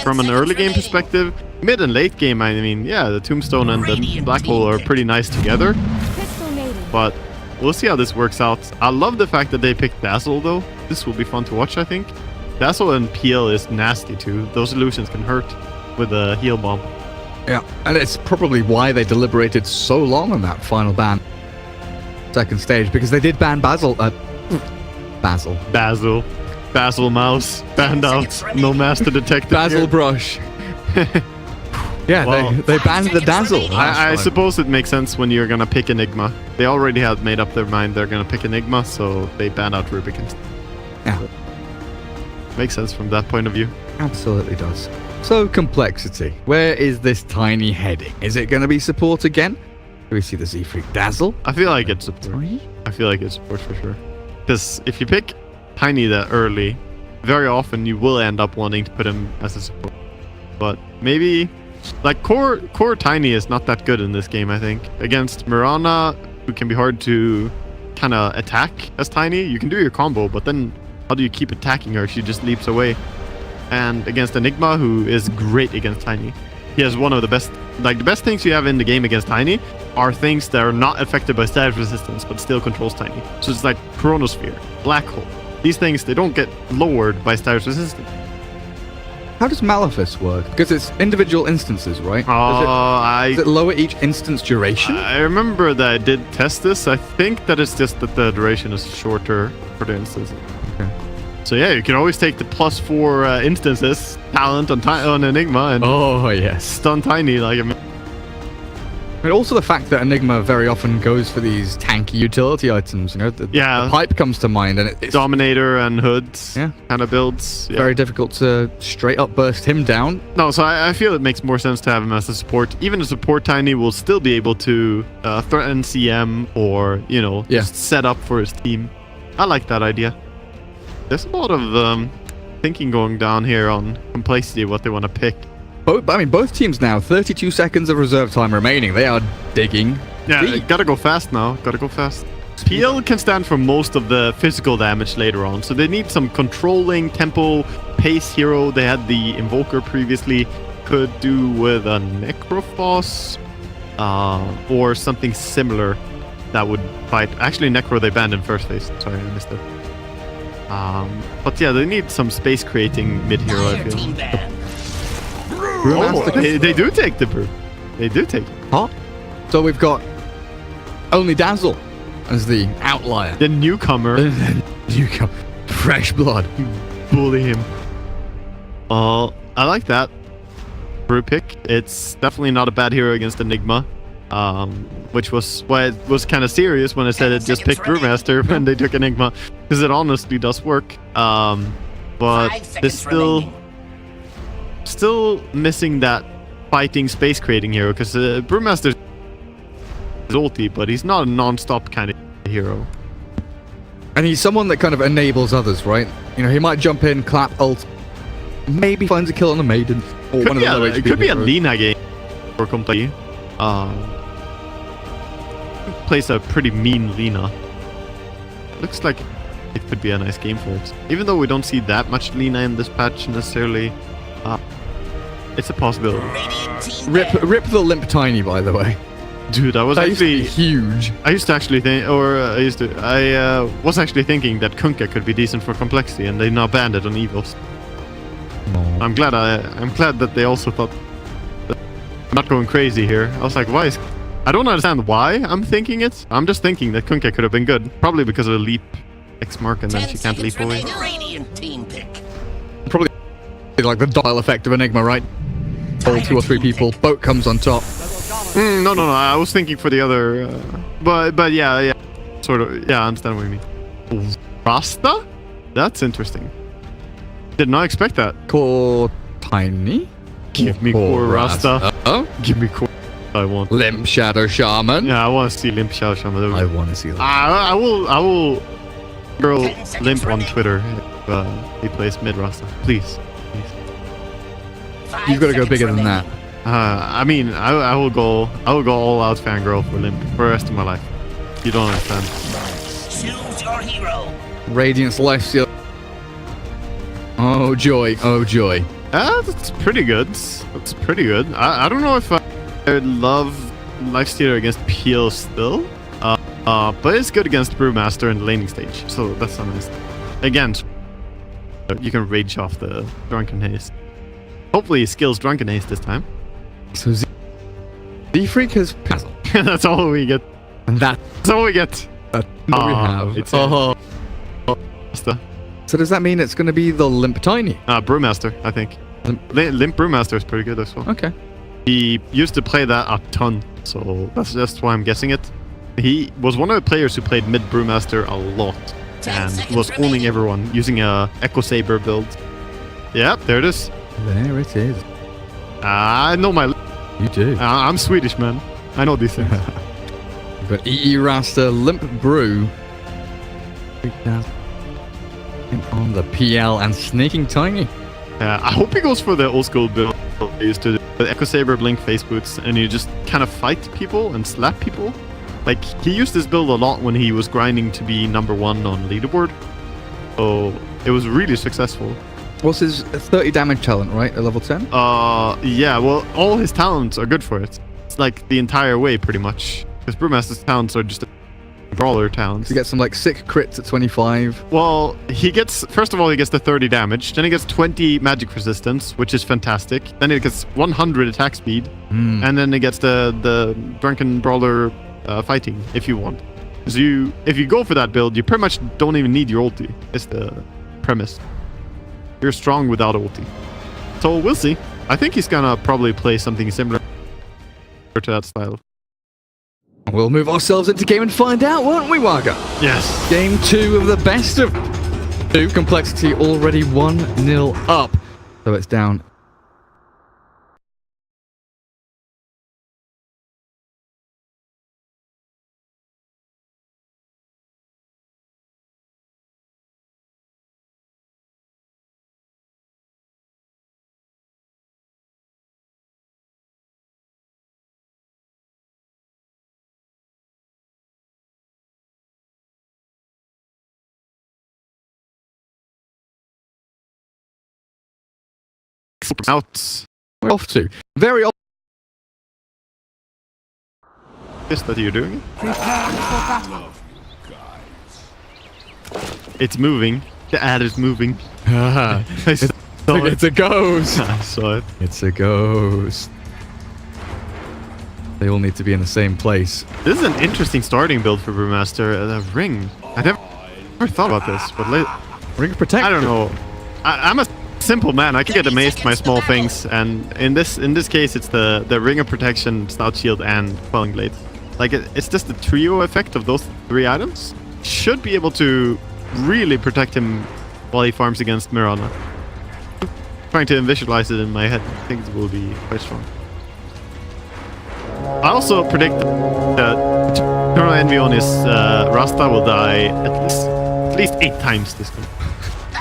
From an early game perspective, mid and late game, I mean, yeah, the Tombstone and the Black Hole are pretty nice together. But we'll see how this works out. I love the fact that they picked Dazzle, though. This will be fun to watch, I think. Dazzle and PL is nasty, too. Those illusions can hurt with a heal bomb. Yeah, and it's probably why they deliberated so long on that final ban. Second stage, because they did ban Basil. Basil Mouse. Banned out. No Master Detective. Basil Brush. Yeah, well, they banned the Dazzle. I suppose it makes sense when you're gonna pick Enigma. They already had made up their mind they're gonna pick Enigma, so they banned out Rubicon. Yeah. Makes sense from that point of view. Absolutely does. So, compLexity. Where is this Tiny heading? Is it going to be support again? Do we see the Z-Freak Dazzle? I feel like it's support. I feel like it's support for sure. Because if you pick Tiny that early, very often you will end up wanting to put him as a support. But maybe, like, core Tiny is not that good in this game, I think. Against Mirana, who can be hard to kind of attack as Tiny, you can do your combo, but then how do you keep attacking her? She just leaps away. And against Enigma, who is great against Tiny. He has one of the best, like the best things you have in the game against Tiny are things that are not affected by status resistance, but still controls Tiny. So it's like Chronosphere, Black Hole. These things, they don't get lowered by status resistance. How does Malefice work? Because it's individual instances, right? Does it lower each instance duration? I remember that I did test this. I think that it's just that the duration is shorter for the instances. Okay. So yeah, you can always take the +4 instances talent on Enigma and stun Tiny like. And also the fact that Enigma very often goes for these tanky utility items. You know, the pipe comes to mind, and it's Dominator and Hoods. Yeah, kind of builds. Yeah. Very difficult to straight up burst him down. No, so I feel it makes more sense to have him as a support. Even a support Tiny will still be able to threaten CM or just set up for his team. I like that idea. There's a lot of thinking going down here on compLexity, what they want to pick. Both teams now, 32 seconds of reserve time remaining. They are digging. Yeah, gotta go fast now. Gotta go fast. PL can stand for most of the physical damage later on, so they need some controlling tempo pace hero. They had the Invoker previously. Could do with a Necrophos or something similar that would fight. Actually, Necro they banned in first phase. Sorry, I missed it. But yeah, they need some space creating mid hero, I feel. They do take the brew. They do take it. Huh? So we've got only Dazzle as the outlier. The newcomer. Fresh blood. Bully him. I like that brew pick. It's definitely not a bad hero against Enigma. Which was why it was kind of serious when I said it just picked Brewmaster when they took Enigma, because it honestly does work. But it's still missing that fighting space creating hero, because Brewmaster is ulti, but he's not a non-stop kind of hero. And he's someone that kind of enables others, right? You know, he might jump in, clap, ult, maybe finds a kill on a Maiden. Or one of the it could be a Lina game for compLexity. Plays a pretty mean Lina. Looks like it could be a nice game for it. Even though we don't see that much Lina in this patch necessarily, it's a possibility. Rip the limp Tiny, by the way. Dude, that was actually huge. I used to actually think, I was actually thinking that Kunkka could be decent for compLexity, and they now banned it on EVOS. No. I'm glad that they also thought that I'm not going crazy here. I was like, why is... I don't understand why I'm thinking it. I'm just thinking that Kunkka could have been good. Probably because of a leap X mark and then she can't leap away. Probably like the dial effect of Enigma, right? All 2 or 3 people. Boat comes on top. No. I was thinking for the other... but yeah. Sort of. Yeah, I understand what you mean. Rasta? That's interesting. Did not expect that. Core Tiny? Give me core Rasta. Give me core... I want Limp Shadow Shaman. Yeah, I want to see Limp Shadow Shaman. I want to see that. I will girl Limp on Twitter if he plays mid Rasta. Please. You've got to go bigger than that. I mean, I will go all out fangirl for Limp for the rest of my life. You don't understand. Choose your hero. Radiant's life steal. Oh joy, oh joy. That's pretty good. That's pretty good. I don't know if I would love Lifestealer against PL still. But it's good against Brewmaster in the laning stage. So that's nice. Again, you can rage off the Drunken Haste. Hopefully he skills Drunken Haste this time. So Z-Freak has puzzle. That's all we get. And That's all we get. That's what we have. It's So does that mean it's going to be the Limp Tiny? Brewmaster, I think. Limp Brewmaster is pretty good as well. Okay. He used to play that a ton, so that's just why I'm guessing it. He was one of the players who played mid Brewmaster a lot and was owning everyone using a Echo Saber build. Yeah, there it is. There it is. I know my... You do. I'm Swedish, man. I know these things. But EE Rasta, Limp Brew. On the PL and Snaking Tiny. I hope he goes for the old school build he used to do. The Echo Saber, Blink, Face Boots, and you just kind of fight people and slap people. Like, he used this build a lot when he was grinding to be #1 on leaderboard. So, it was really successful. What's his 30 damage talent, right? At level 10? Yeah, well, all his talents are good for it. It's like the entire way, pretty much. Because Brewmaster's talents are just brawler talents. You get some, like, sick crits at 25. Well, he gets... First of all, he gets the 30 damage. Then he gets 20 magic resistance, which is fantastic. Then he gets 100 attack speed. And then he gets the Drunken Brawler fighting, if you want. So if you go for that build, you pretty much don't even need your ulti. It's the premise. You're strong without ulti. So we'll see. I think he's gonna probably play something similar to that style. We'll move ourselves into game and find out, won't we, Waga? Yes. Game 2 of the best of 2. Complexity already 1-0 up. So it's down. Out. We're off to. Very off. Is that you're doing? It's moving. The ad is moving. It's a ghost. I saw it. It's a ghost. They all need to be in the same place. This is an interesting starting build for Brewmaster. The ring. I never thought about this, but Ring of Protection. I don't know. I'm a simple man. I can get amazed by small things, and in this case, it's the Ring of Protection, Stout Shield, and Quelling Blade. Like it's just the trio effect of those 3 items. Should be able to really protect him while he farms against Mirana. Trying to visualize it in my head. I think it will be quite strong. I also predict that Eternal Envy on his Rasta will die at least 8 times this time.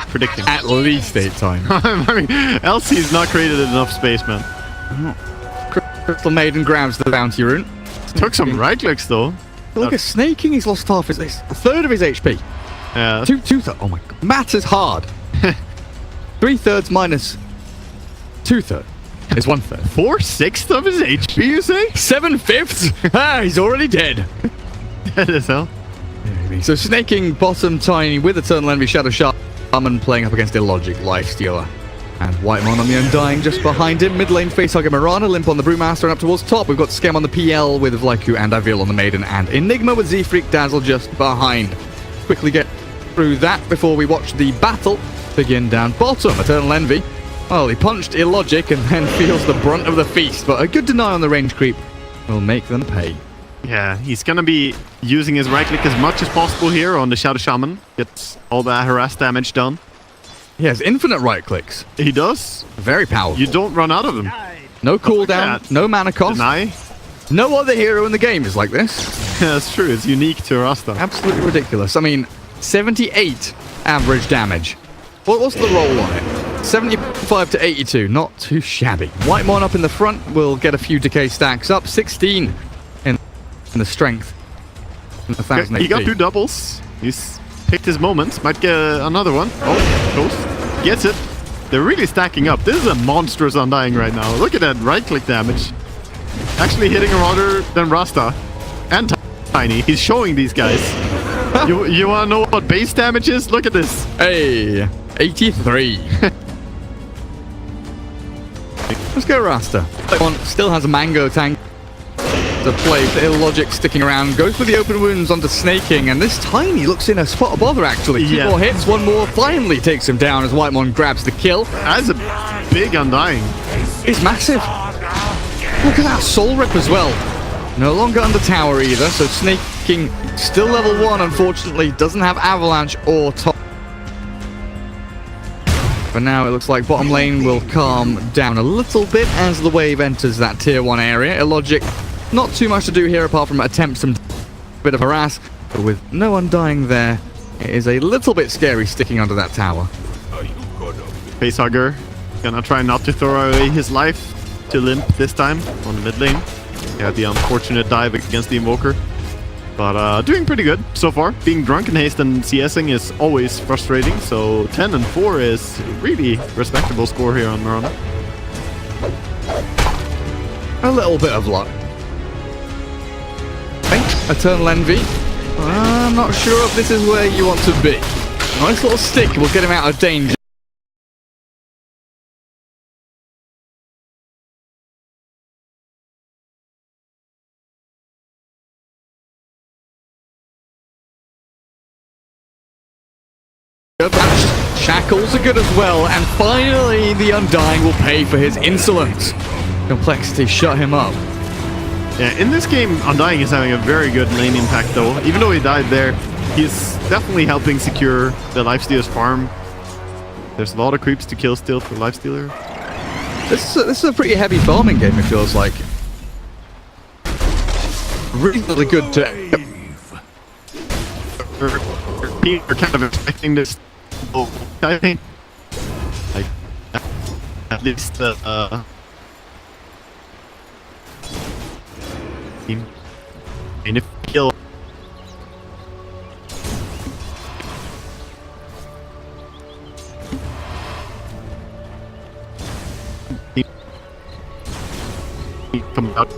Predicting. At least 8 times. I mean, else he's not created enough space, man. Crystal Maiden grabs the bounty rune. Took some right clicks though. Look at Snaking, he's lost half his... A third of his HP. Yeah. Two-thirds. Oh my god. Maths is hard. 3/3 minus 2/3 is 1/3. 4/6 of his HP, you say? 7/5? Ah, he's already dead. Dead as hell. So Snaking bottom Tiny with Eternal Envy, Shadow Shaman playing up against Illogic, Lifestealer. And Whitemon on the Undying just behind him. Mid lane facehugger Mirana, Limp on the Brewmaster, and up towards top. We've got Scam on the PL with Vlaiku and Avil on the Maiden, and Enigma with Z-Freak Dazzle just behind. Quickly get through that before we watch the battle begin down bottom. Eternal Envy, well, he punched Illogic and then feels the brunt of the feast, but a good deny on the range creep will make them pay. Yeah, he's gonna be using his right click as much as possible here on the Shadow Shaman. Gets all that harass damage done. He has infinite right clicks. He does. Very powerful. You don't run out of them. No cooldown, no mana cost. Deny. No other hero in the game is like this. That's true. It's unique to Rasta. Absolutely ridiculous. I mean, 78 average damage. What's the roll on it? 75 to 82. Not too shabby. Whitemon up in the front will get a few decay stacks up. 16 in the strength. 1,000 He got HP. 2 doubles. He's picked his moments. Might get another one. Oh, close. Gets it. They're really stacking up. This is a monstrous Undying right now. Look at that right-click damage. Actually hitting harder than Rasta. And Tiny. He's showing these guys. You want to know what base damage is? Look at this. Hey, 83. Let's go Rasta. One still has a Mango tank to play. Illogic sticking around. Goes for the open wounds onto Snaking. And this Tiny looks in a spot of bother, actually. Two more hits. One more finally takes him down as Whitemon grabs the kill. That's a big Undying. It's massive. Look at that Soul Rip as well. No longer under tower either. So Snaking still level 1, unfortunately. Doesn't have Avalanche or top. For now, it looks like bottom lane will calm down a little bit as the wave enters that tier 1 area. Illogic, not too much to do here apart from attempt some bit of harass. But with no Undying there, it is a little bit scary sticking under that tower. Facehugger gonna try not to throw away his life to Limp this time on the mid lane. Yeah, the unfortunate dive against the Invoker. But doing pretty good so far. Being drunk in haste and CSing is always frustrating. So 10 and 4 is really respectable score here on Mirana. A little bit of luck. Eternal Envy. I'm not sure if this is where you want to be. Nice little stick will get him out of danger. Shackles are good as well, and finally the Undying will pay for his insolence. compLexity shut him up. Yeah, in this game, Undying is having a very good lane impact though. Even though he died there, he's definitely helping secure the Lifestealer's farm. There's a lot of creeps to kill still for Lifestealer. This is a pretty heavy farming game, it feels like. Really good to... We're kind of expecting this. I think, like, at least team. And if kill. Come out.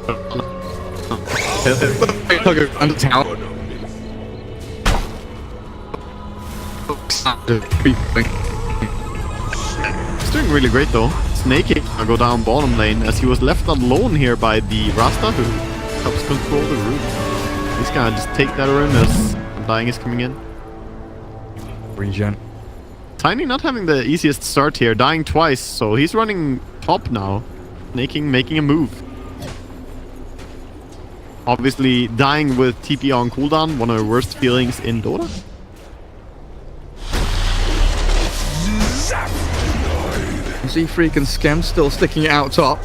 Under tower. He's doing really great though. Snaking will go down bottom lane as he was left alone here by the Rasta who helps control the room. He's gonna just take that room as Undying is coming in. Regen. Tiny not having the easiest start here, dying twice, so he's running top now. Snaking making a move. Obviously dying with TP on cooldown, one of the worst feelings in Dota. Z-Freak and Skem still sticking it out top.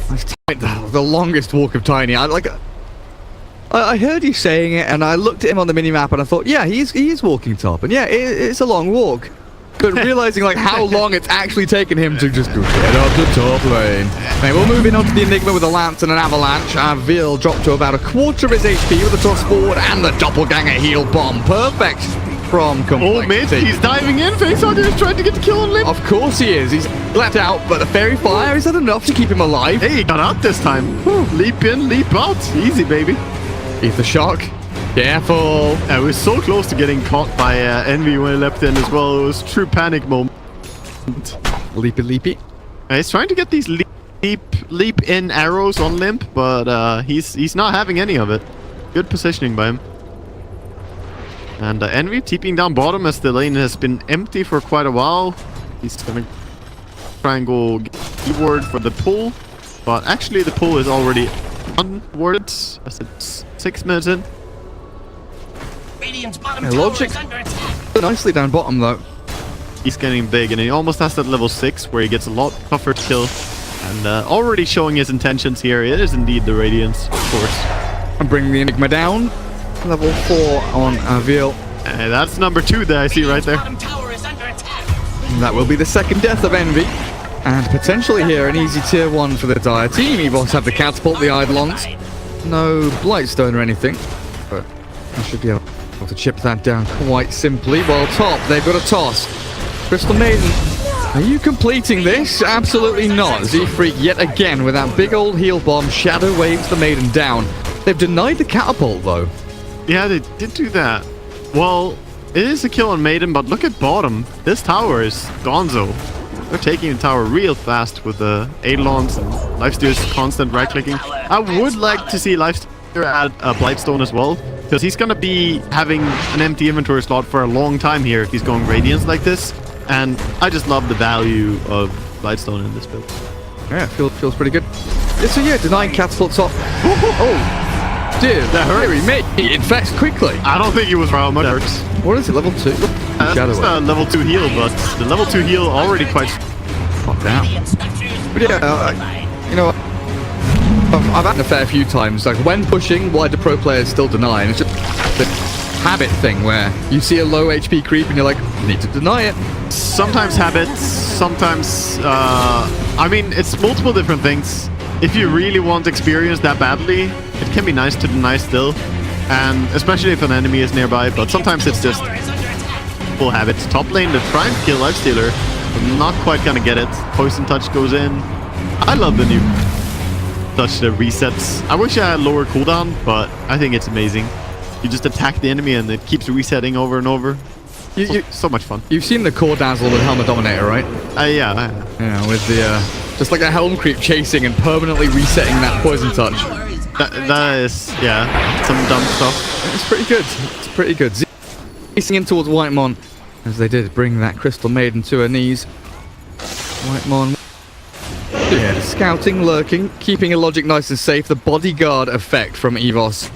Nice tight, the longest walk of Tiny. I heard you saying it, and I looked at him on the minimap, and I thought, yeah, he is walking top, and yeah, it's a long walk. But realizing like how long it's actually taken him to just go get up the top lane. Okay, we'll move in onto the Enigma with a Lance and an Avalanche. Vil dropped to about a quarter of his HP with a toss forward and the doppelganger heal bomb. Perfect from compLexity. Oh, mate, he's diving in. Facehugger is trying to get the kill on Limp. Of course he is. He's let out, but the Fairy Fire, is that enough to keep him alive? Hey, he got out this time. Whew. Leap in, leap out. Easy, baby. Ether Shock. Careful. I was so close to getting caught by Envy when he leapt in as well. It was a true panic moment. Leapy leapy. He's trying to get these leap in arrows on Limp, but he's not having any of it. Good positioning by him. And Envy TPing down bottom as the lane has been empty for quite a while. He's gonna try and go keyword for the pull, but actually the pull is already unworded as it's 6 minutes in. Radiant's bottom Logic tower is under attack. nicely down bottom though. He's getting big and he almost has that level 6 where he gets a lot tougher to kill. And already showing his intentions here. It is indeed the Radiance, of course. And bring the Enigma down. Level 4 on Vil. That's number 2 that I see right there. Bottom tower is under attack. That will be the second death of Envy. And potentially here an easy tier 1 for the Dire team. EVOS have the Catapult, the Eidolons. No Blightstone or anything. But I should be able to chip that down quite simply. While top, they've got a toss. Crystal Maiden Are you completing this? Absolutely not. Z-Freak yet again with that big old heal bomb. Shadow waves the Maiden down. They've denied the catapult though. Yeah, they did do that. Well, it is a kill on Maiden, but look at bottom. This tower is gonzo. They're taking the tower real fast with the Eidolons and Lifesteal's constant right-clicking. I would like to see Lifesteal add a Blightstone as well, because he's going to be having an empty inventory slot for a long time here if he's going Radiance like this. And I just love the value of Blightstone in this build. Yeah, feels pretty good. Yeah, so yeah, denying catapult top. Oh! Dude, that hurt. He infects quickly. I don't think it was how much hurts. What is it, level 2? That's just a level 2 heal, but the level 2 heal already quite... Fuck down. But yeah, you know what? I've had a fair few times, like when pushing, why do pro players still deny? And it's just the habit thing where you see a low HP creep and you're like, need to deny it. Sometimes habits, sometimes... I mean, it's multiple different things. If you really want experience that badly, it can be nice to deny still, and especially if an enemy is nearby, but sometimes it's just full habits. Top lane to try and kill Lifestealer, but not quite gonna get it. Poison Touch goes in. I love the new touch that resets. I wish I had lower cooldown, but I think it's amazing. You just attack the enemy and it keeps resetting over and over. So much fun. You've seen the core dazzle with Helmet Dominator, right? Yeah. Yeah, with the... just like a Helm Creep chasing and permanently resetting that Poison Touch. That is, yeah, some dumb stuff. It's pretty good. It's pretty good. Racing in towards Whitemon, as they did bring that Crystal Maiden to her knees. Whitemon, yeah, scouting, lurking, keeping Illogic nice and safe. The bodyguard effect from EVOS.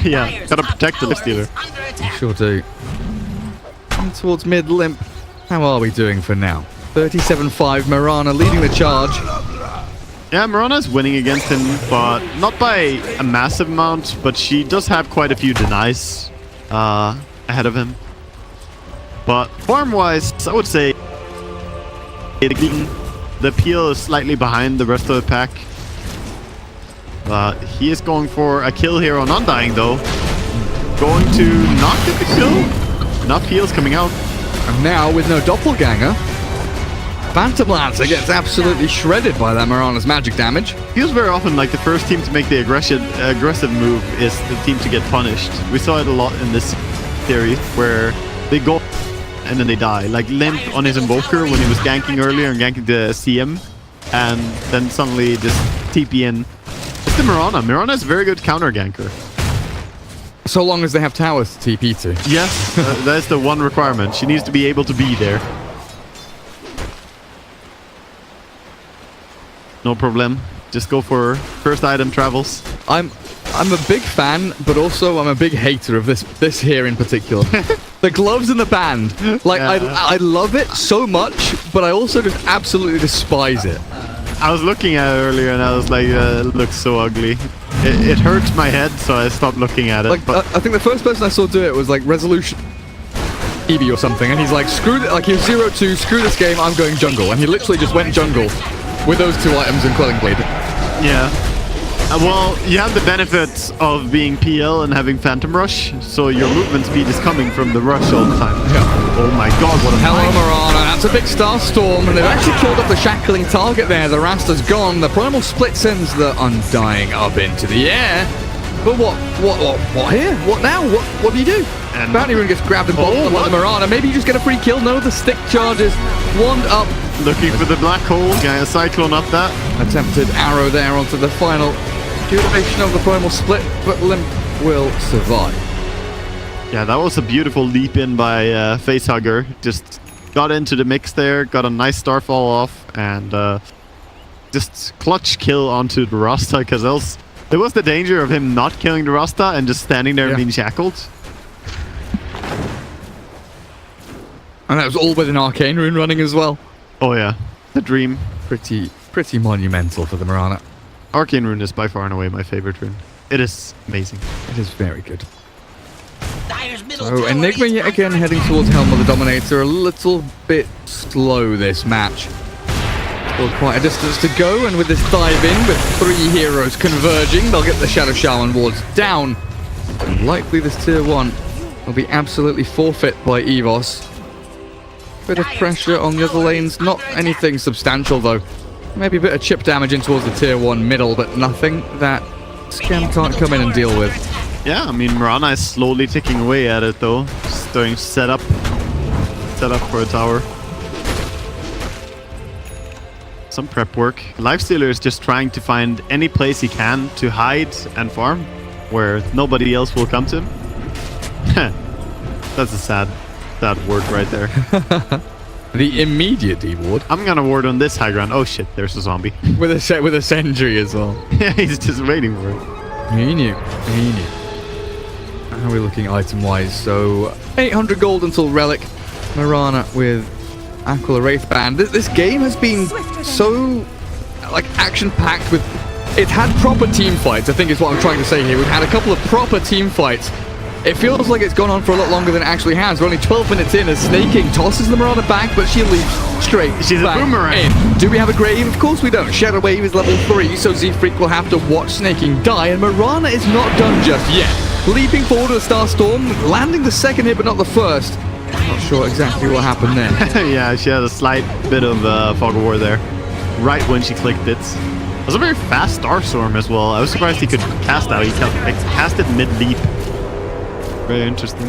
Yeah, gotta protect the Lifestealer. Sure do. In towards mid limp. How are we doing for now? 37-5, Mirana leading the charge. Yeah, Mirana's winning against him, but not by a massive amount, but she does have quite a few denies ahead of him. But farm-wise, I would say the peel is slightly behind the rest of the pack. He is going for a kill here on Undying, though. Going to not get the kill. Enough heals coming out. And now, with no Doppelganger, Phantom Lancer gets absolutely shredded by that Mirana's magic damage. Feels very often like the first team to make the aggressive move is the team to get punished. We saw it a lot in this series where they go and then they die. Like Limp on his Invoker when he was ganking earlier and ganking the CM, and then suddenly just TP in. It's the Mirana. Mirana is a very good counter ganker. So long as they have towers to TP to. Yes, that's the one requirement. She needs to be able to be there. No problem. Just go for first item travels. I'm a big fan, but also I'm a big hater of this here in particular. The gloves and the band. Like, yeah. I love it so much, but I also just absolutely despise it. I was looking at it earlier and I was like, it looks so ugly. It hurts my head, so I stopped looking at it. Like, but I think the first person I saw do it was like Resolution EV or something, and he's like, screw it, like he was 0-2, screw this game, I'm going jungle. And he literally just went jungle with those two items and Quelling Blade. Yeah. Well, you have the benefit of being PL and having Phantom Rush, so your movement speed is coming from the rush all the time. Yeah. Oh my god, what a Hello, fight. Mirana. That's a big Star Storm, and they've actually killed off the shackling target there. The Rasta's gone. The Primal Split sends the Undying up into the air. But what here? What now? What do you do? And Bounty Rune gets grabbed and bottled by the Mirana. Maybe you just get a free kill. No, the stick charges. Wand up. Looking for the black hole. Getting a Cyclone up that. Attempted arrow there onto the final duration of the Primal Split, but Limp will survive. Yeah, that was a beautiful leap in by Facehugger. Just got into the mix there, got a nice Starfall off, and just clutch kill onto the Rasta, because else there was the danger of him not killing the Rasta and just standing there and being shackled. And that was all with an Arcane Rune running as well. Oh yeah, the dream. Pretty monumental for the Mirana. Arcane Rune is by far and away my favorite rune. It is amazing. It is very good. So Enigma yet again heading towards Helm of the Dominator. A little bit slow this match. Still quite a distance to go, and with this dive in, with 3 heroes converging, they'll get the Shadow Shaman wards down. And likely this tier 1 will be absolutely forfeit by EVOS. Bit of pressure on the other lanes. Not anything substantial, though. Maybe a bit of chip damage in towards the tier 1 middle, but nothing that Scam can't come in and deal with. Yeah, I mean, Mirana is slowly ticking away at it, though. Just doing set up for a tower. Some prep work. Lifestealer is just trying to find any place he can to hide and farm, where nobody else will come to him. That's a sad word right there. The immediate D ward. I'm gonna ward on this high ground. Oh shit, there's a zombie. With a sentry as well. Yeah, he's just waiting for it. He knew. How are we looking item-wise? So, 800 gold until Relic. Mirana with Aquila Wraithband. This game has been so, like, action-packed with... It's had proper team fights, I think is what I'm trying to say here. We've had a couple of proper team fights. It feels like it's gone on for a lot longer than it actually has. We're only 12 minutes in as Snaking tosses the Mirana back, but she leaps straight She's back a boomerang. in. Do we have a grave? Of course we don't. Shadow Wave is level 3, so Z-Freak will have to watch Snaking die, and Mirana is not done just yet. Leaping forward to the Star Storm, landing the second hit, but not the first. Not sure exactly what happened there. Yeah, she had a slight bit of fog of war there, right when she clicked it. It was a very fast Star Storm as well. I was surprised he could cast out. He cast it mid-leap. Very interesting.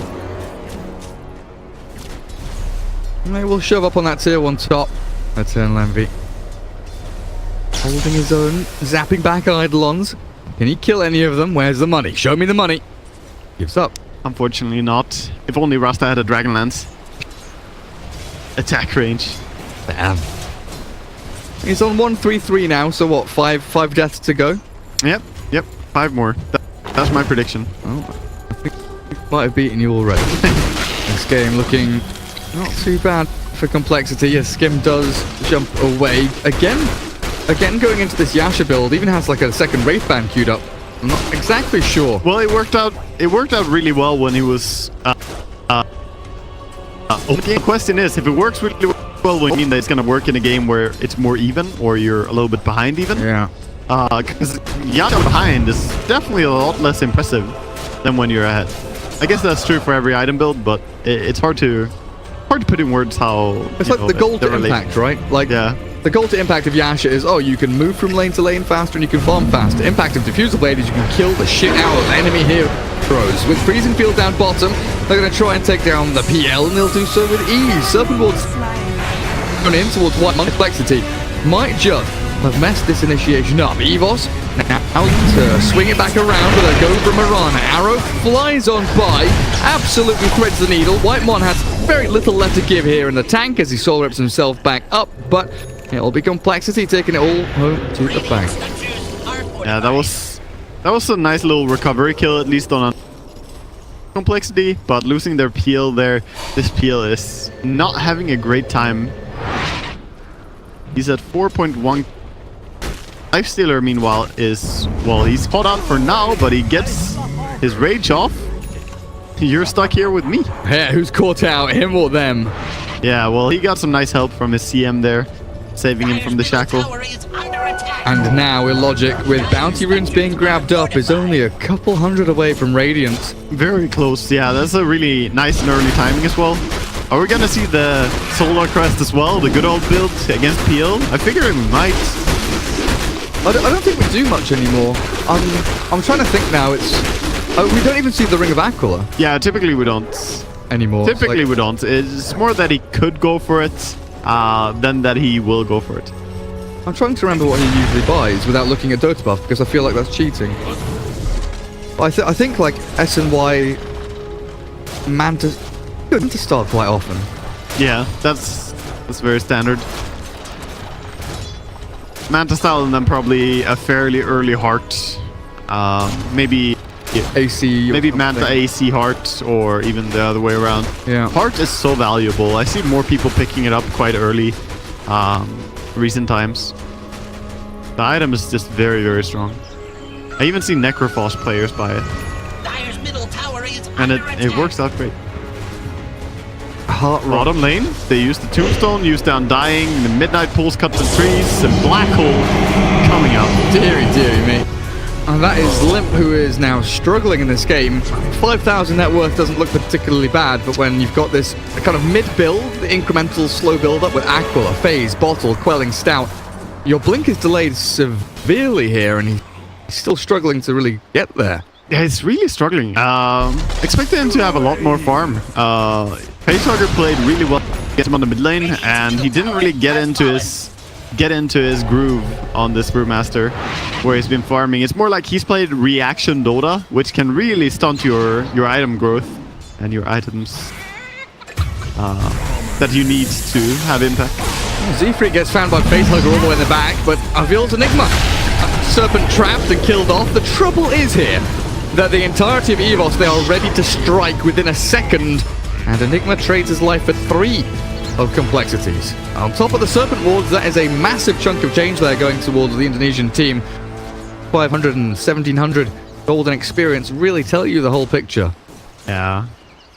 And they will shove up on that tier 1 top. Eternal Envy. Holding his own, zapping back Eidolons. Can he kill any of them? Where's the money? Show me the money. Gives up. Unfortunately not. If only Rasta had a Dragonlance. Attack range. Damn. He's on 133 now, so what, 5 deaths to go? Yep, 5 more. That's my prediction. Oh, I think we might have beaten you already. This game looking not too bad for complexity. Yes, Skim does jump away. Again going into this Yasha build, even has like a second Wraithband queued up. I'm not exactly sure. Well, it worked out really well when he was the question is, if it works really well, would it mean that it's gonna work in a game where it's more even, or you're a little bit behind even? Yeah. Because Yasha behind is definitely a lot less impressive than when you're ahead. I guess that's true for every item build, but it's hard to put in words how... It's like the goal to impact, right? Like, yeah. The goal to impact of Yasha is, oh, you can move from lane to lane faster and you can farm faster. Impact of Diffusal Blade is you can kill the shit out of enemy heroes. With Freezing Field down bottom, they're going to try and take down the PL, and they'll do so with ease. Serpent Ward's going in towards White Complexity. Might just have messed this initiation up. EVOS now to swing it back around with a go from Mirana. Arrow flies on by, absolutely threads the needle. Whitemon has very little left to give here in the tank as he soul rips himself back up, but it'll be Complexity taking it all home to the bank. Yeah, that was a nice little recovery kill, at least on a Complexity, but losing their PL there, this PL is not having a great time. He's at 4.1. Lifestealer, meanwhile, is, well, he's caught out for now, but he gets his rage off. You're stuck here with me. Yeah, who's caught out, him or them? Yeah, well, he got some nice help from his CM there, saving him from the shackle. And now, Illogic, with bounty runes being grabbed up, is only a couple hundred away from Radiant. Very close, yeah, that's a really nice and early timing as well. Are we gonna see the Solar Crest as well, the good old build against PL? I figure we might. I don't think we do much anymore. I'm trying to think now. We don't even see the Ring of Aquila. Yeah, typically we don't. Anymore. Typically we don't. It's more that he could go for it than that he will go for it. I'm trying to remember what he usually buys without looking at Dota buff, because I feel like that's cheating. But I think like S and Y Manta start quite often. Yeah, that's very standard. Manta style and then probably a fairly early heart. Maybe AC. Maybe Manta AC heart, or even the other way around. Yeah. Heart is so valuable. I see more people picking it up quite early. Recent times. The item is just very, very strong. I even see Necrophos players buy it. Dire's middle tower is And it works out great. Bottom lane, they use the Tombstone, use the Undying, the Midnight Pulse cut the trees, and Black Hole coming out. Deary me. And that is Limp, who is now struggling in this game. 5,000 net worth doesn't look particularly bad, but when you've got this kind of mid-build, the incremental slow build-up with Aquila, Phase, Bottle, Quelling, Stout, your blink is delayed severely here, and he's still struggling to really get there. Yeah, he's really struggling. Expected him to have a lot more farm. Facehugger played really well against him on the mid lane, and he didn't really get into his groove on this Brewmaster, where he's been farming. It's more like he's played reaction Dota, which can really stunt your item growth and your items that you need to have impact. Z-Freak gets found by Facehugger all the way in the back, but Avil's Enigma. Serpent trapped and killed off. The trouble is here that the entirety of EVOS, they are ready to strike within a second, and Enigma trades his life for 3 of complexities. On top of the Serpent wards, that is a massive chunk of change there going towards the Indonesian team. 500 and 1,700 gold and experience really tell you the whole picture. Yeah.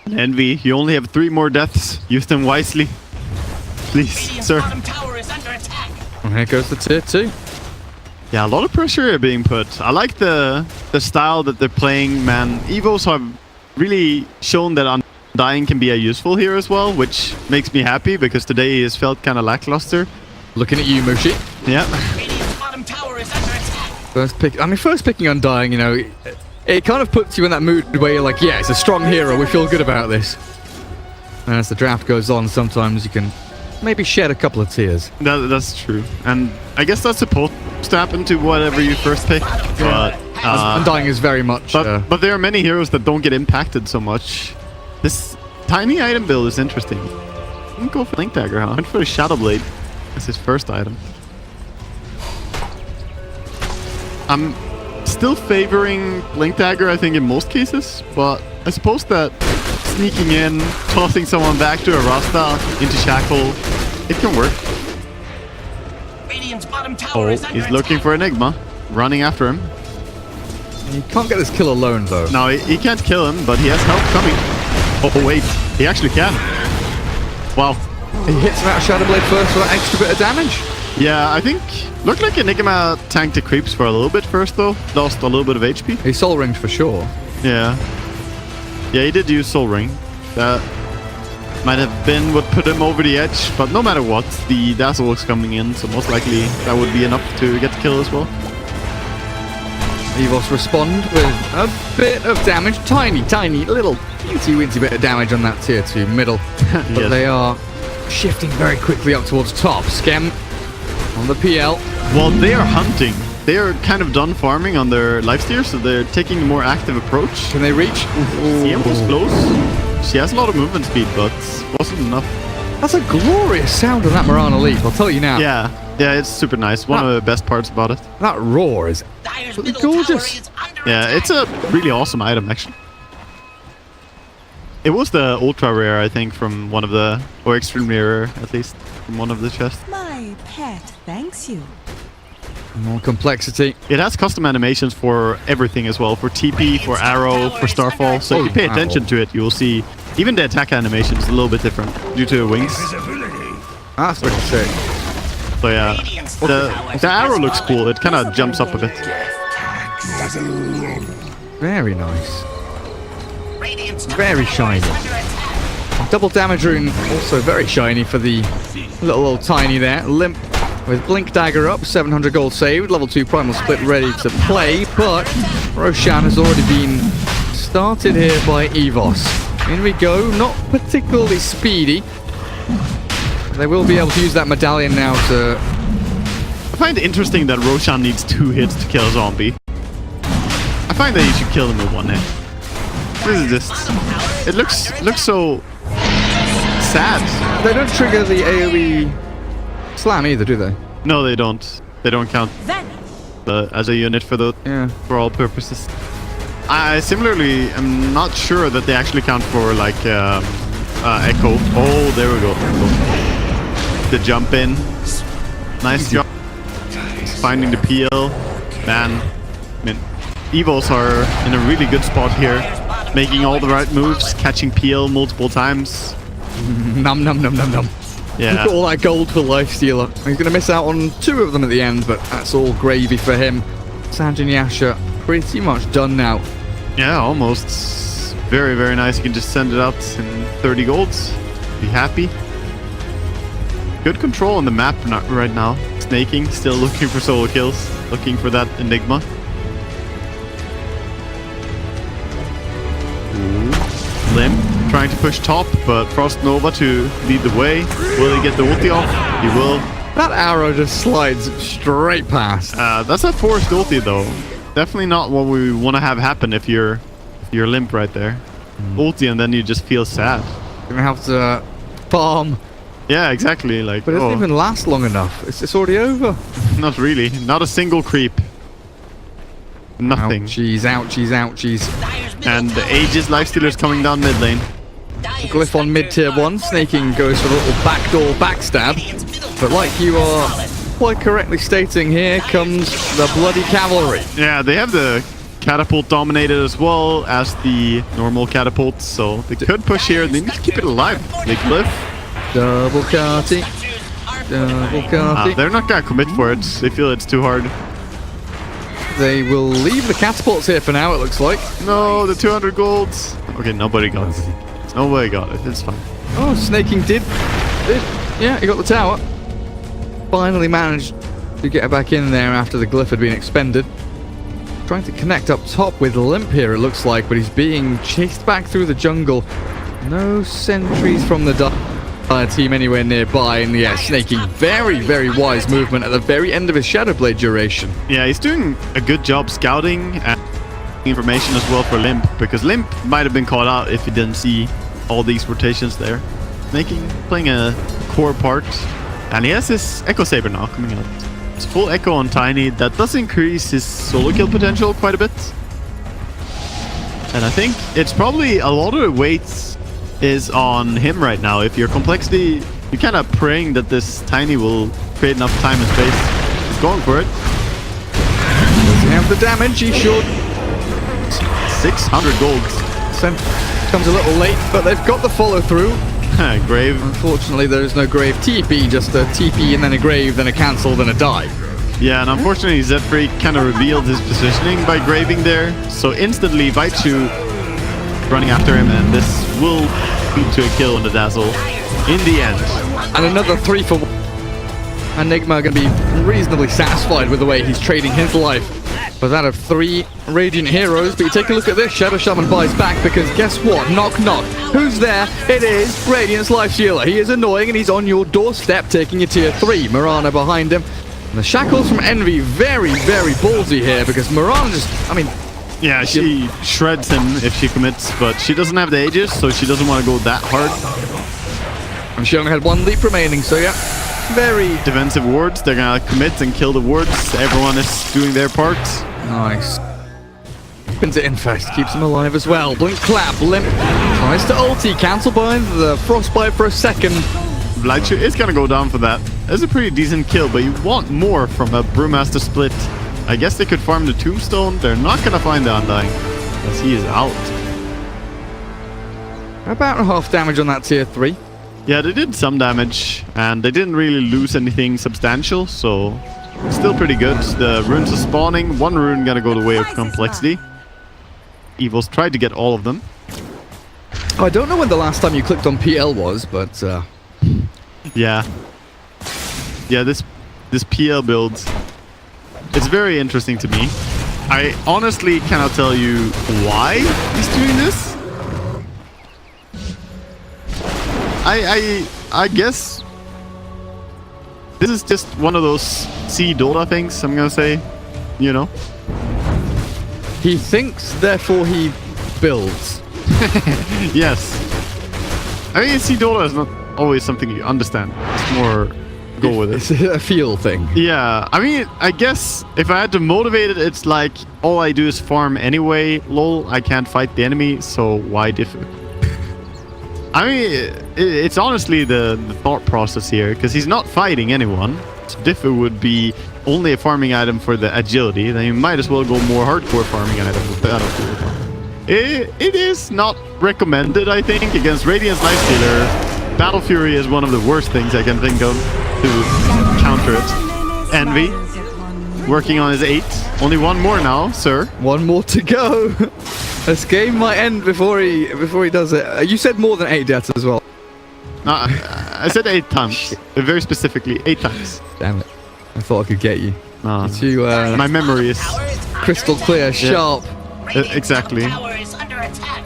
And Envy, you only have 3 more deaths. Use them wisely. Please, Radiant's sir. bottom tower is under attack. And here goes the tier 2. Yeah, a lot of pressure being put. I like the style that they're playing, man. EVOS have really shown that Undying can be a useful hero as well, which makes me happy because today he has felt kind of lackluster. Looking at you, Mushi. Yeah. Radiant's bottom tower is under attack. First picking Undying, you know, it kind of puts you in that mood where you're like, yeah, it's a strong hero, we feel good about this. And as the draft goes on, sometimes you can maybe shed a couple of tears. That's true. And I guess that's supposed to happen to whatever you first pick. But Undying is very much... But there are many heroes that don't get impacted so much. This tiny item build is interesting. I'm gonna go for Link Dagger, huh? I went for a Shadow Blade as his first item. I'm still favoring Blink Dagger, I think, in most cases, but I suppose that sneaking in, tossing someone back to a Rasta into Shackle, it can work. Radiant's bottom tower is under He's looking attack. for Enigma, running after him. You can't get this kill alone, though. No, he can't kill him, but he has help coming. Oh, wait, he actually can. Wow. He hits him out of Shadow Blade first for that extra bit of damage. Yeah, I think... Looked like Enigma tanked the creeps for a little bit first, though. Lost a little bit of HP. He's soul ringed for sure. Yeah. Yeah, he did use Soul Ring. That might have been what put him over the edge, but no matter what, the Dazzle was coming in, so most likely that would be enough to get the kill as well. EVOS respond with a bit of damage. Tiny, little teensy-weensy bit of damage on that tier 2 middle. But Yes. they are shifting very quickly up towards top. Skem on the PL. Well, they are hunting. They are kind of done farming on their lifesteal, so they're taking a more active approach. Can they reach? CM was close. She has a lot of movement speed, but wasn't enough. That's a glorious sound on that Mirana Leaf, I'll tell you now. Yeah, it's super nice. One of the best parts about it. That roar is Dire's absolutely middle gorgeous. tower is under Yeah, attack. it's a really awesome item, actually. It was the ultra rare, I think, from one of the, or extremely rare, at least, from one of the chests. My pet thanks you. More complexity. It has custom animations for everything as well, for TP, for arrow, for starfall. So if you pay attention to it, you will see even the attack animation is a little bit different due to the wings. That's pretty sick. So yeah, the arrow looks cool. It kind of jumps up a bit. Very nice. Radiant's Very shiny. tower is under attack. Double damage rune, also very shiny for the little old tiny there. Limp with Blink Dagger up, 700 gold saved, level 2 Primal Split ready to play, but Roshan has already been started here by EVOS. In we go, not particularly speedy. They will be able to use that medallion now to... I find it interesting that Roshan needs 2 hits to kill a zombie. I find that you should kill him with 1 hit. This is just... It looks so... sad. They don't trigger the AoE slam either, do they? No, they don't. They don't count as a unit for for all purposes. I similarly am not sure that they actually count for like echo. Oh, there we go. The jump in. Nice job. Finding the PL. Man, I mean, EVOS are in a really good spot here. Making all the right moves, catching PL multiple times. Num num num num num. Yeah. Look at all that gold for Lifestealer. He's going to miss out on 2 of them at the end, but that's all gravy for him. Sanjin Yasha pretty much done now. Yeah, almost. Very, very nice. You can just send it out in 30 golds. Be happy. Good control on the map right now. Snaking, still looking for solo kills. Looking for that Enigma. Ooh. Limp trying to push top, but Frost Nova to lead the way. Will he get the ulti off? He will. That arrow just slides straight past. That's a forced ulti though. Definitely not what we want to have happen if you're limp right there. Ulti and then you just feel sad. You're gonna have to farm. Yeah, exactly. Like, But it doesn't even last long enough. It's already over. Not really. Not a single creep. Nothing. Ouchies, ouchies, ouchies. Dyer's middle And the tower Aegis lifestealer's coming down mid lane. Dyer's Glyph on mid tier 1. Snaking goes for a little backdoor backstab. Radiant's middle But like you are quite correctly stating, here comes the bloody cavalry. Yeah, they have the catapult dominated as well as the normal catapults, so they could push here. They need to keep it alive. Big Glyph. Double carty. Double carty. They're not gonna commit for it. They feel it's too hard. They will leave the catapults here for now, it looks like. No, the 200 golds. Okay, nobody got it. Nobody got it. It's fine. Oh, Snaking did. Yeah, he got the tower. Finally managed to get back in there after the glyph had been expended. Trying to connect up top with Limp here, it looks like, but he's being chased back through the jungle. No sentries from the team anywhere nearby, and yeah, Snaking, very, very wise movement at the very end of his Shadow Blade duration. Yeah, he's doing a good job scouting and information as well for Limp, because Limp might have been caught out if he didn't see all these rotations there. Playing a core part, and he has his Echo Saber now coming out. It's full Echo on Tiny. That does increase his solo kill potential quite a bit. And I think it's probably a lot of the weight is on him right now. If you're compLexity, you're kind of praying that this Tiny will create enough time and space. He's going for it. Does he have the damage? He should. 600 gold. Comes a little late, but they've got the follow through. Grave. Unfortunately, there is no grave TP, just a TP and then a grave, then a cancel, then a dive. Yeah, and unfortunately, Zephyr kind of revealed his positioning by graving there. So instantly, Vaichu running after him, and this will lead to a kill on the Dazzle in the end. And another 3 for 1. Enigma going to be reasonably satisfied with the way he's trading his life. But out of 3 Radiant heroes, but you take a look at this, Shadow Shaman buys back, because guess what? Knock knock. Who's there? It is Radiant's Life Stealer. He is annoying and he's on your doorstep taking a tier 3. Mirana behind him. And the shackles from Envy, very, very ballsy here, because Mirana just, I mean... Yeah, she shreds him if she commits, but she doesn't have the Aegis, so she doesn't want to go that hard. And she only had 1 leap remaining, so yeah. Very defensive wards. They're gonna commit and kill the wards. Everyone is doing their part. nice. Pins it in first, keeps him alive as well. Blink clap, Limp tries to ulti, cancel by the frostbite for a second. Vaichu is gonna go down for that. That's a pretty decent kill, but you want more from a Brewmaster split. I guess they could farm the Tombstone. They're not gonna find the Undying, as he is out. About half damage on that tier 3. Yeah, they did some damage, and they didn't really lose anything substantial, so still pretty good. The runes are spawning. 1 rune gonna go the way of compLexity. EVOS tried to get all of them. I don't know when the last time you clicked on PL was, but Yeah. Yeah, this PL build, it's very interesting to me. I honestly cannot tell you why he's doing this. I guess this is just one of those C Dota things, I'm gonna say, you know. he thinks, therefore he builds. Yes. I mean, C Dota is not always something you understand. It's more go with it. It's a feel thing. Yeah, I mean, I guess if I had to motivate it, it's like all I do is farm anyway. Lol, I can't fight the enemy, so why differ? I mean, it's honestly the thought process here, because he's not fighting anyone. So differ would be only a farming item for the agility. Then you might as well go more hardcore farming item with Battlefield. It is not recommended, I think, against Radiant's Lifestealer. Battle Fury is one of the worst things I can think of to counter it. Envy. working on his 8. Only one more now, sir. One more to go. This game might end before he does it. You said more than 8 deaths as well. No, I said 8 times. Very specifically, 8 times. Damn it. I thought I could get you. My memory is crystal clear, sharp. exactly. Tower is under attack.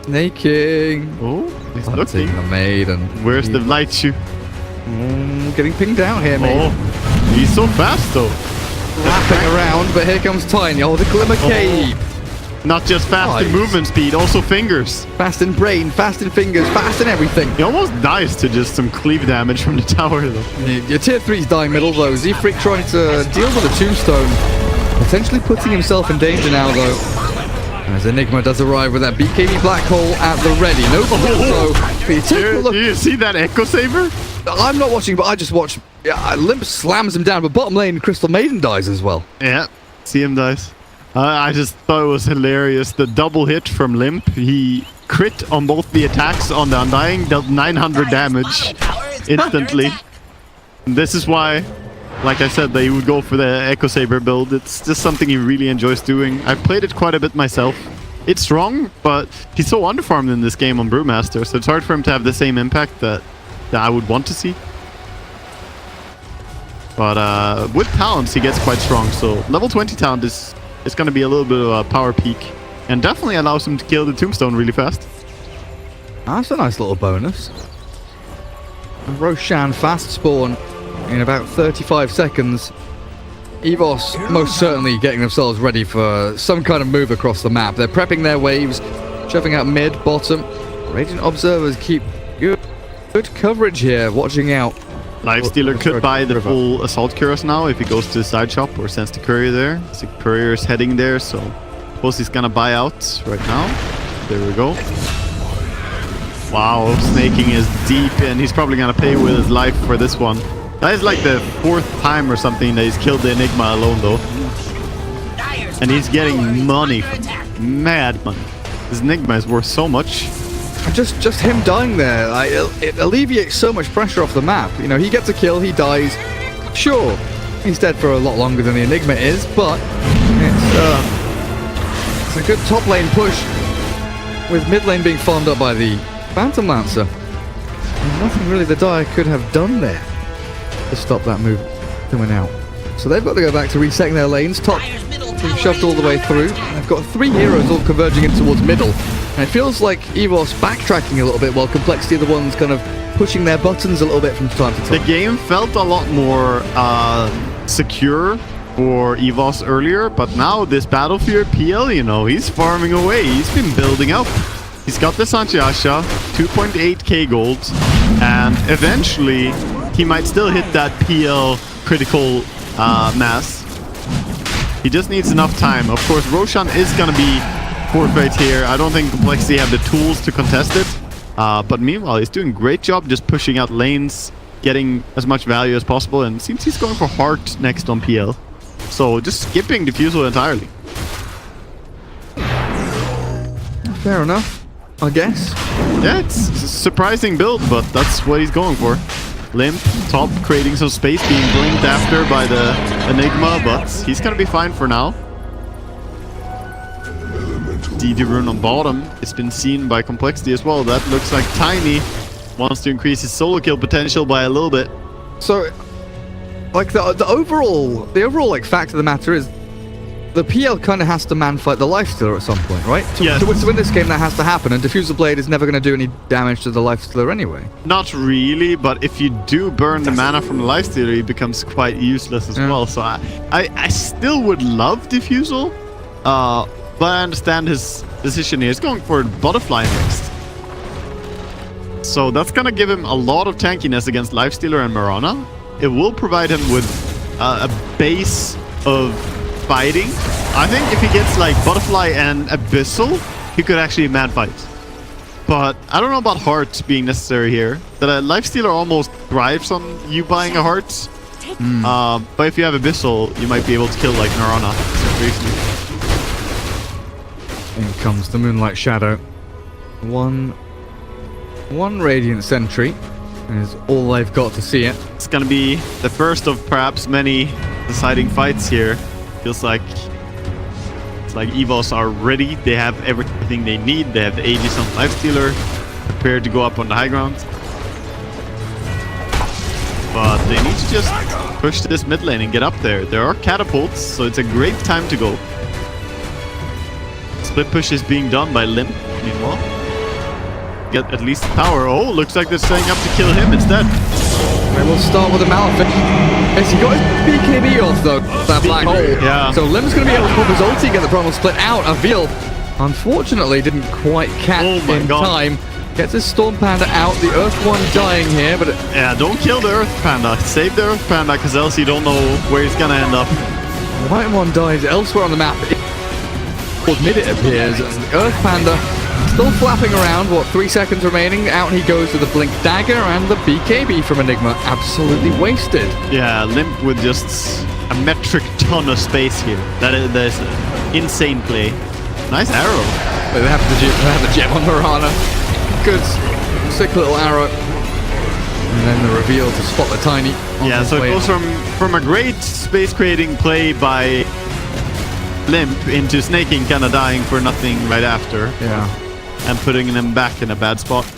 Snaking. Oh, he's Hunting looking. the maiden. Where's the light shoe? Getting pinged out here, mate. Oh, he's so fast though. Lapping around, but here comes Tiny. Oh, the Glimmer Cape. Not just fast in Nice. movement speed, also fingers. Fast in brain, fast in fingers, fast in everything. He almost dies to just some cleave damage from the tower though. Your tier 3's dying middle though. Z-Freak trying to deal with a tombstone. Potentially putting himself in danger now though. As Enigma does arrive with that BKB black hole at the ready. No though. But you take a look. Do you see that Echo Saber? I'm not watching, but I just watched. Yeah, Limp slams him down, but bottom lane, Crystal Maiden dies as well. Yeah, see him dies. I just thought it was hilarious. The double hit from Limp. He crit on both the attacks on the Undying, dealt 900 damage instantly. This is why, like I said, they would go for the Echo Saber build. It's just something he really enjoys doing. I've played it quite a bit myself. It's strong, but he's so underfarmed in this game on Brewmaster, so it's hard for him to have the same impact that I would want to see. But with talents, he gets quite strong. So level 20 talent is going to be a little bit of a power peak, and definitely allows him to kill the tombstone really fast. That's a nice little bonus. Roshan fast spawn in about 35 seconds. EVOS most certainly getting themselves ready for some kind of move across the map. They're prepping their waves, shoving out mid, bottom. Radiant observers keep good coverage here, watching out. Lifestealer could buy the full Assault Cuirass now if he goes to the side shop or sends the courier there. The courier is heading there, so suppose he's gonna buy out right now. There we go. Wow, snaking is deep, and he's probably gonna pay with his life for this one. That is like the 4th time or something that he's killed the Enigma alone though. And he's getting money, mad money. This Enigma is worth so much. Just him dying there, it alleviates so much pressure off the map. You know, he gets a kill, he dies. Sure, he's dead for a lot longer than the Enigma is, but it's a good top lane push with mid lane being farmed up by the Phantom Lancer. There's nothing really the Dire could have done there to stop that move coming out. So they've got to go back to resetting their lanes. Top being shoved all the way through. They've got 3 heroes all converging in towards middle. And it feels like EVOS backtracking a little bit while compLexity are the ones kind of pushing their buttons a little bit from time to time. The game felt a lot more secure for EVOS earlier, but now this Battlefield PL, you know, he's farming away. He's been building up. He's got the Santiasha, 2.8k gold, and eventually he might still hit that PL critical mass. He just needs enough time. Of course, Roshan is going to be forfeit here. I don't think compLexity have the tools to contest it. But meanwhile, he's doing a great job just pushing out lanes, getting as much value as possible, and it seems he's going for Heart next on PL. So just skipping Diffusal entirely. Fair enough, I guess. Yeah, it's a surprising build, but that's what he's going for. Limp, top, creating some space, being blinked after by the Enigma, but he's gonna be fine for now. DD rune on bottom. It's been seen by compLexity as well. That looks like Tiny wants to increase his solo kill potential by a little bit. So, like the overall like fact of the matter is, the PL kind of has to man-fight the Lifestealer at some point, right? Yes. To win this game, that has to happen, and Diffusal Blade is never going to do any damage to the Lifestealer anyway. Not really, but if you do burn the mana from the Lifestealer, he becomes quite useless as well. So I still would love Diffusal, but I understand his decision here. He's going for Butterfly next. So that's going to give him a lot of tankiness against Lifestealer and Mirana. It will provide him with a base of fighting. I think if he gets like Butterfly and Abyssal, he could actually mad fight. But I don't know about Heart being necessary here. That a Lifestealer almost thrives on you buying a Heart. But if you have Abyssal, you might be able to kill like Mirana. In comes the Moonlight Shadow. One Radiant Sentry is all they've got to see it. It's gonna be the first of perhaps many deciding fights here. Feels like it's like EVOS are ready. They have everything they need. They have the Aegis on Lifestealer, prepared to go up on the high ground. But they need to just push this mid lane and get up there. There are catapults, so it's a great time to go. Split push is being done by Limp, meanwhile. Get at least power. Oh, looks like they're setting up to kill him instead. We'll start with the Malphite. Yes, he got his BKB off though, that black hole. Yeah. So Limp's going to be able to pop his ulti, get the primal split out. Avil, unfortunately, didn't quite catch in time. Gets his Storm Panda out. The Earth one dying here, but yeah, don't kill the Earth Panda. Save the Earth Panda, because else you don't know where he's gonna end up. White one dies elsewhere on the map. Mid it appears, and the Earth Panda still flapping around. What, 3 seconds remaining? Out he goes with the Blink Dagger and the BKB from Enigma. Absolutely wasted. Yeah, Limp with just a metric ton of space here. That is insane play. Nice arrow. But they have the gem on Mirana. Good, sick little arrow. And then the reveal to spot the Tiny. Yeah, so it goes from a great space creating play by Limp into Snaking kind of dying for nothing right after. Yeah. And putting him back in a bad spot.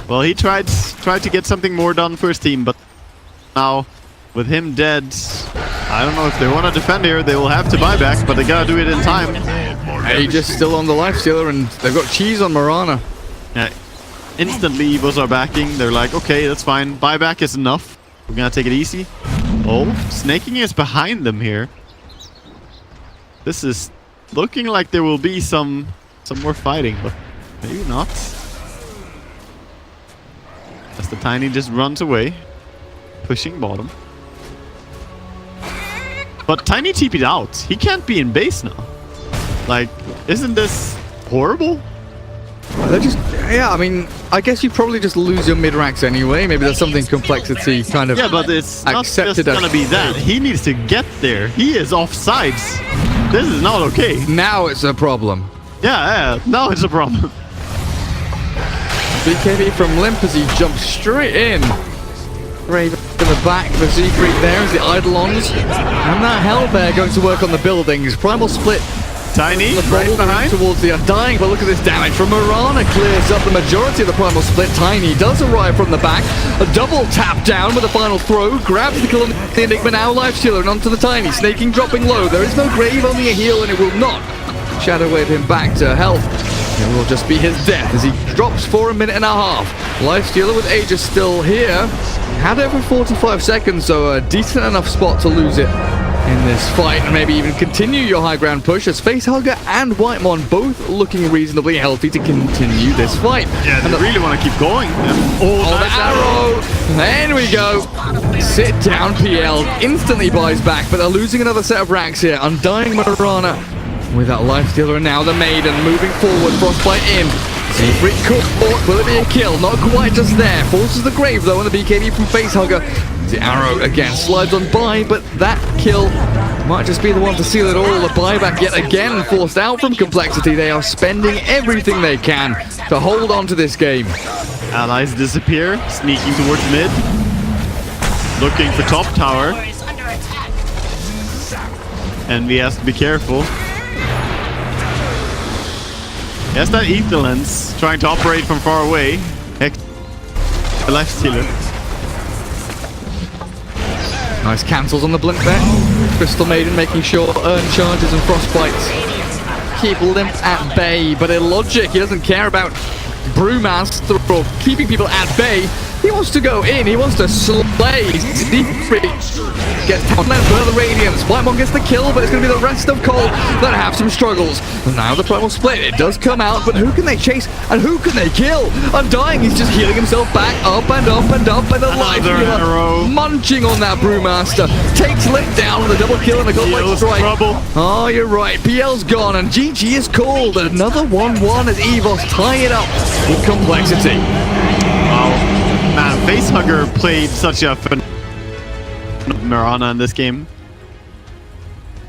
Well, he tried to get something more done for his team, but now with him dead, I don't know if they want to defend here. They will have to buy back, but they gotta do it in time. Aegis still on the Lifestealer, and they've got cheese on Mirana. Yeah, instantly EVOS are backing. They're like, okay, that's fine. Buyback is enough. We're gonna take it easy. Oh, Snaking is behind them here. This is looking like there will be some more fighting, but maybe not. As the Tiny just runs away, pushing bottom. But Tiny TP'd out. He can't be in base now. Like, isn't this horrible? They're just, yeah, I mean, I guess you probably just lose your mid-racks anyway. Maybe there's something complexity kind of yeah, but it's not just gonna be that. He needs to get there. He is off sides. This is not okay. Now it's a problem. Yeah, now it's a problem. BKB from Limp as he jumps straight in. Raven in the back, the Siegfried there as the Eidolons. And that Hellbear going to work on the buildings. Primal split. Tiny, The right behind. towards the Undying, but look at this damage from Mirana. Clears up the majority of the primal split. Tiny does arrive from the back. A double tap down with a final throw. Grabs the kill on the Enigma now. Lifestealer and onto the Tiny. Snaking dropping low. There is no grave, only a heal, and it will not Shadow Wave him back to health. It will just be his death as he drops for a minute and a half. Lifestealer with Aegis still here. Had it for 45 seconds, so a decent enough spot to lose it in this fight, and maybe even continue your high ground push, as Facehugger and Whitemon both looking reasonably healthy to continue this fight. Yeah, they really want to keep going. Oh, nice arrow! There we go. Sit down, PL instantly buys back, but they're losing another set of racks here. Undying Mirana with that Lifestealer, and now the Maiden moving forward. Frostbite in. Siegfried caught. Will it be a kill? Not quite just there. Forces the grave though, and the BKB from Facehugger. The arrow again slides on by, but that kill might just be the one to seal it all. The buyback yet again forced out from compLexity. They are spending everything they can to hold on to this game. Allies disappear, sneaking towards mid. Looking for top tower. And we have to be careful. Yes, that Ether Lens trying to operate from far away. Heck, the Lifestealer. Nice cancels on the blink there. Crystal Maiden making sure earn charges and frostbites keep Limp at bay, but Illogic, he doesn't care about Brewmaster or keeping people at bay. He wants to go in, he wants to slay. Siegfried gets down left for the Radiance. Whitemon gets the kill, but it's going to be the rest of Cole that have some struggles. And now the primal split, it does come out, but who can they chase and who can they kill? Undying, he's just healing himself back, up and up and up, and the Lifestealer munching on that Brewmaster. Takes Limp down with a double kill and a godlike strike. Oh, you're right, PL's gone, and GG is called. Another 1-1 as EVOS tie it up with compLexity. Wow. Man, Facehugger played such a Mirana in this game.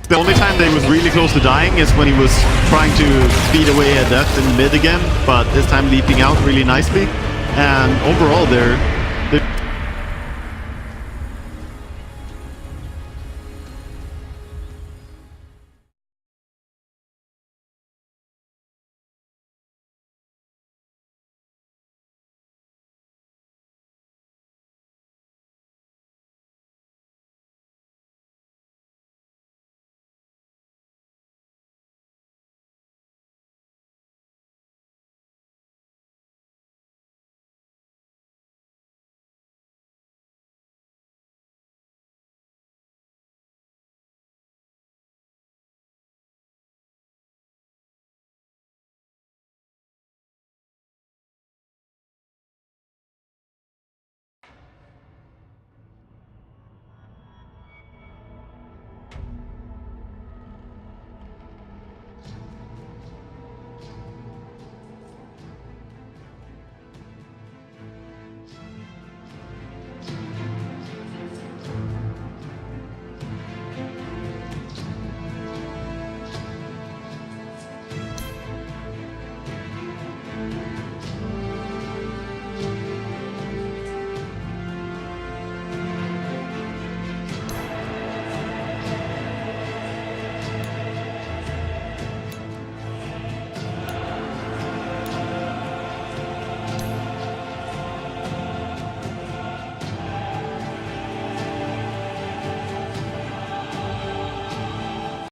The only time that he was really close to dying is when he was trying to speed away at death in mid again, but this time leaping out really nicely. And overall, they're